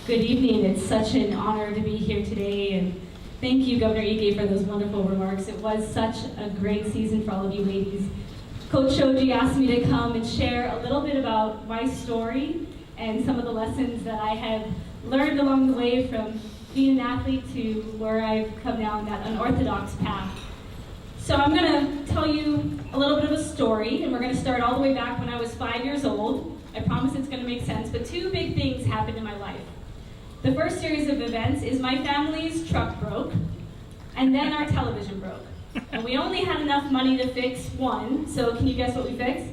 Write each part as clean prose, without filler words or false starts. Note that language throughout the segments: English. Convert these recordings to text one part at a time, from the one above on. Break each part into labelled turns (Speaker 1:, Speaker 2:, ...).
Speaker 1: Good evening. It's such an honor to be here today, and thank you, Governor Ige, for those wonderful remarks. It was such a great season for all of you ladies. Coach Shoji asked me to come and share a little bit about my story and some of the lessons that I have learned along the way from being an athlete to where I've come down that unorthodox path. So I'm going to tell you a little bit of a story, and we're going to start all the way back when I was 5 years old. I promise it's going to make sense, but two big things happened in my life. The first series of events is my family's truck broke, and then our television broke. And we only had enough money to fix one, so can you guess what we fixed?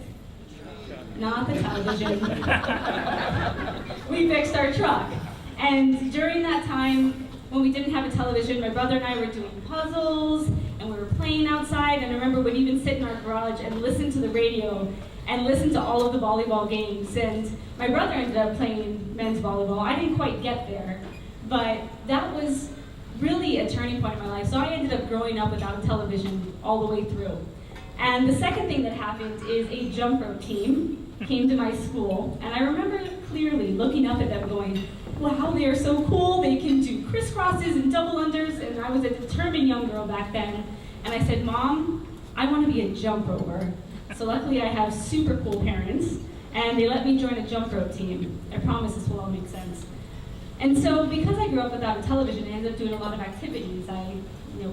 Speaker 1: Not the television. We fixed our truck. And during that time, when we didn't have a television, my brother and I were doing puzzles, and we were playing outside, and I remember we'd even sit in our garage and listen to the radio and listen to all of the volleyball games. And my brother ended up playing men's volleyball. I didn't quite get there, but that was really a turning point in my life. So I ended up growing up without television all the way through. And the second thing that happened is a jump rope team came to my school, and I remember clearly looking up at them going, wow, they are so cool. They can do crisscrosses and double unders, and I was a determined young girl back then. And I said, Mom, I want to be a jump roper. So luckily I have super cool parents, and they let me join a jump rope team. I promise this will all make sense. And so because I grew up without a television, I ended up doing a lot of activities. I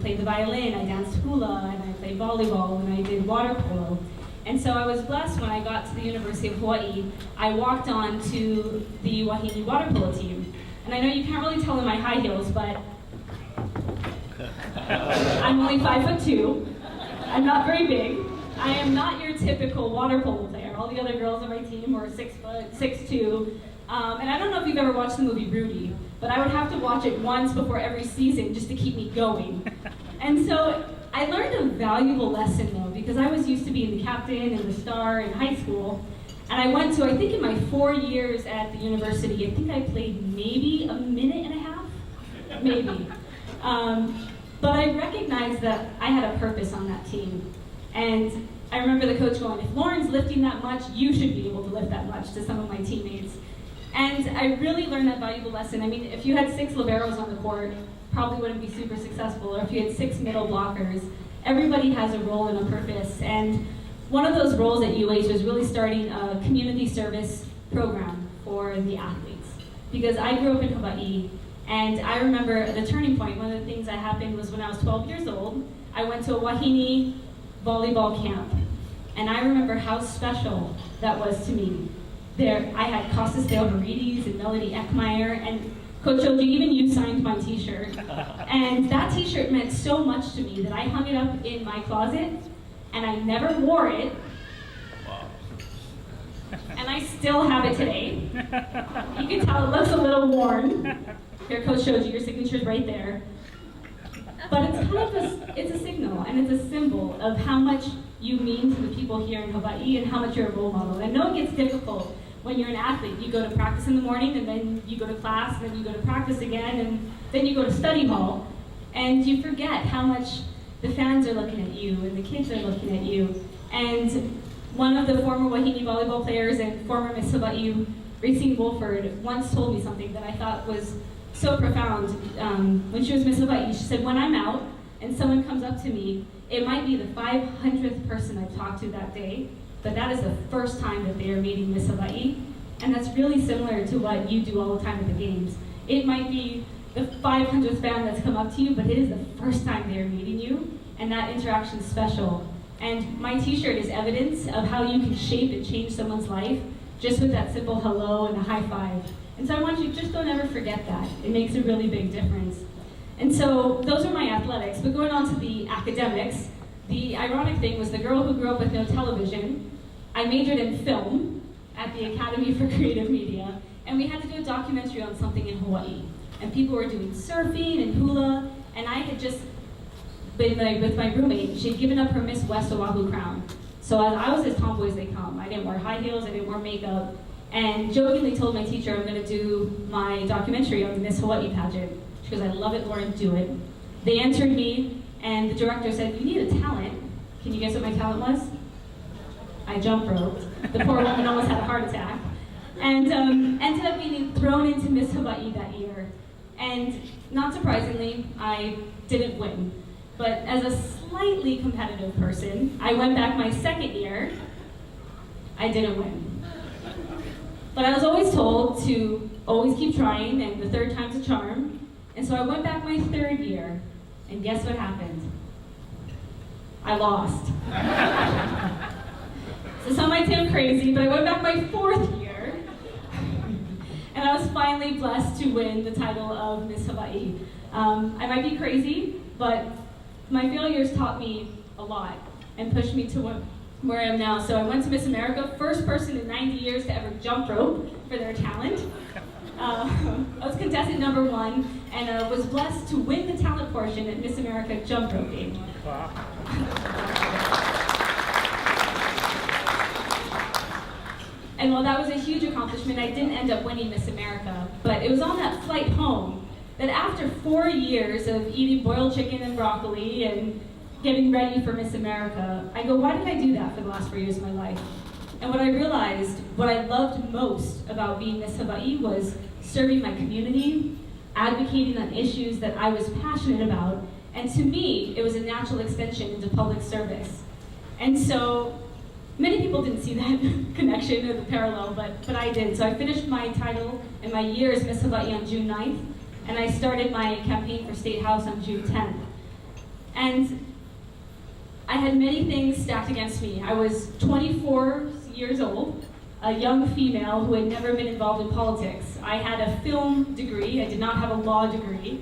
Speaker 1: played the violin, I danced hula, and I played volleyball, and I did water polo. And so I was blessed when I got to the University of Hawaii. I walked on to the Wahine water polo team. And I know you can't really tell in my high heels, but I'm only 5'2". I'm not very big. I am not your typical water polo player. All the other girls on my team were 6 foot, 6'2". And I don't know if you've ever watched the movie Rudy, but I would have to watch it once before every season just to keep me going. And so I learned a valuable lesson though, because I was used to being the captain and the star in high school. And I went to, I think in my 4 years at the university, I think I played maybe a minute and a half, maybe. But I recognized that I had a purpose on that team. And I remember the coach going, if Lauren's lifting that much, you should be able to lift that much, to some of my teammates. And I really learned that valuable lesson. I mean, if you had 6 liberos on the court, probably wouldn't be super successful, or if you had 6 middle blockers. Everybody has a role and a purpose. And one of those roles at UH was really starting a community service program for the athletes. Because I grew up in Hawaii, and I remember the turning point. One of the things that happened was when I was 12 years old, I went to a Wahine volleyball camp. And I remember how special that was to me. There, I had Costas Theodorides and Melody Eckmeyer, and Coach Oji, even you signed my t-shirt. And that t-shirt meant so much to me that I hung it up in my closet, and I never wore it. And I still have it today. You can tell it looks a little worn. Here, Coach Shoji, your signature's right there. But it's kind of it's a signal, and it's a symbol of how much you mean to the people here in Hawaii and how much you're a role model. And I know it gets difficult when you're an athlete. You go to practice in the morning, and then you go to class, and then you go to practice again, and then you go to study hall, and you forget how much the fans are looking at you and the kids are looking at you. And one of the former Wahine volleyball players and former Miss Hawaii, Racine Wolford, once told me something that I thought was so profound. When she was Miss Hawaii, she said, when I'm out and someone comes up to me, it might be the 500th person I've talked to that day, but that is the first time that they are meeting Miss Hawaii. And that's really similar to what you do all the time at the games. It might be the 500th fan that's come up to you, but it is the first time they're meeting you, and that interaction is special. And my t-shirt is evidence of how you can shape and change someone's life just with that simple hello and a high five. And so I want you, just don't ever forget that. It makes a really big difference. And so those are my athletics, but going on to the academics, the ironic thing was the girl who grew up with no television, I majored in film at the Academy for Creative Media, and we had to do a documentary on something in Hawaii. And people were doing surfing and hula, and I had just been with my roommate. She'd given up her Miss West Oahu crown. So I was as tomboy as they come. I didn't wear high heels, I didn't wear makeup, and jokingly told my teacher I'm gonna do my documentary on the Miss Hawaii pageant. She goes, I love it, Lauren, do it. They entered me, and the director said, you need a talent. Can you guess what my talent was? I jump roped. The poor woman almost had a heart attack. and ended up being thrown into Miss Hawaii that year. And not surprisingly, I didn't win. But as a slightly competitive person, I went back my second year, I didn't win. But I was always told to always keep trying, and the third time's a charm. And so I went back my third year, and guess what happened? I lost. So some might say I'm crazy, but I went back my fourth year, and I was finally blessed to win the title of Miss Hawaii. I might be crazy, but my failures taught me a lot and pushed me to where I am now. So I went to Miss America, first person in 90 years to ever jump rope for their talent. I was contestant number 1 and was blessed to win the talent portion at Miss America jump roping. Wow. And while that was a huge accomplishment, I didn't end up winning Miss America. But it was on that flight home that after 4 years of eating boiled chicken and broccoli and getting ready for Miss America, I go, why did I do that for the last 4 years of my life? And what I realized, what I loved most about being Miss Hawaii was serving my community, advocating on issues that I was passionate about, and to me, it was a natural extension into public service. And so, many people didn't see that connection or the parallel, but I did. So I finished my title and my year as Miss Hawaii on June 9th, and I started my campaign for State House on June 10th. And I had many things stacked against me. I was 24 years old, a young female who had never been involved in politics. I had a film degree, I did not have a law degree,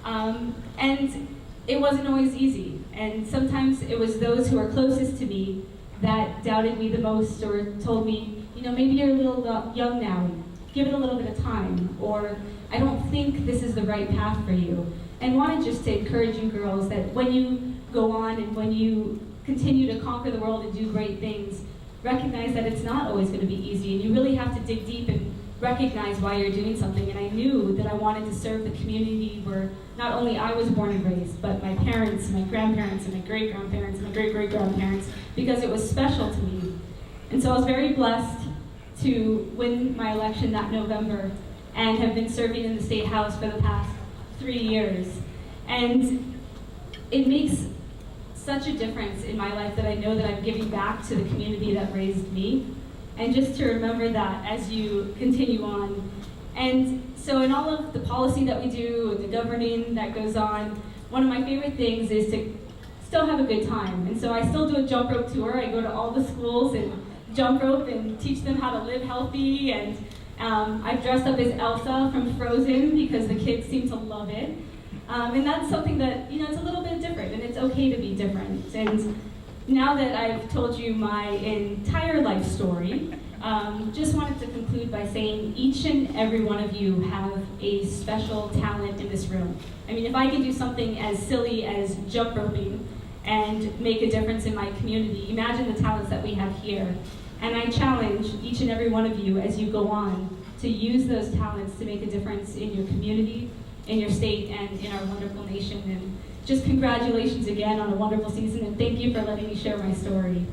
Speaker 1: and it wasn't always easy. And sometimes it was those who were closest to me that doubted me the most or told me, you know, maybe you're a little young now, give it a little bit of time, or I don't think this is the right path for you. And wanted just to encourage you girls that when you go on and when you continue to conquer the world and do great things, recognize that it's not always going to be easy, and you really have to dig deep and recognize why you're doing something. And I knew that I wanted to serve the community where not only I was born and raised, but my parents, my grandparents, and my great-grandparents, and my great-great-grandparents, because it was special to me. And so I was very blessed to win my election that November and have been serving in the State House for the past 3 years. And it makes such a difference in my life that I know that I'm giving back to the community that raised me. And just to remember that as you continue on. And so in all of the policy that we do, and the governing that goes on, one of my favorite things is to still have a good time. And so I still do a jump rope tour. I go to all the schools and jump rope and teach them how to live healthy. And I've dressed up as Elsa from Frozen because the kids seem to love it. And that's something that, you know, it's a little bit different, and it's okay to be different. And now that I've told you my entire life story, just wanted to conclude by saying each and every one of you have a special talent in this room. I mean, if I can do something as silly as jump roping and make a difference in my community, imagine the talents that we have here. And I challenge each and every one of you as you go on to use those talents to make a difference in your community, in your state, and in our wonderful nation. And just congratulations again on a wonderful season, and thank you for letting me share my story.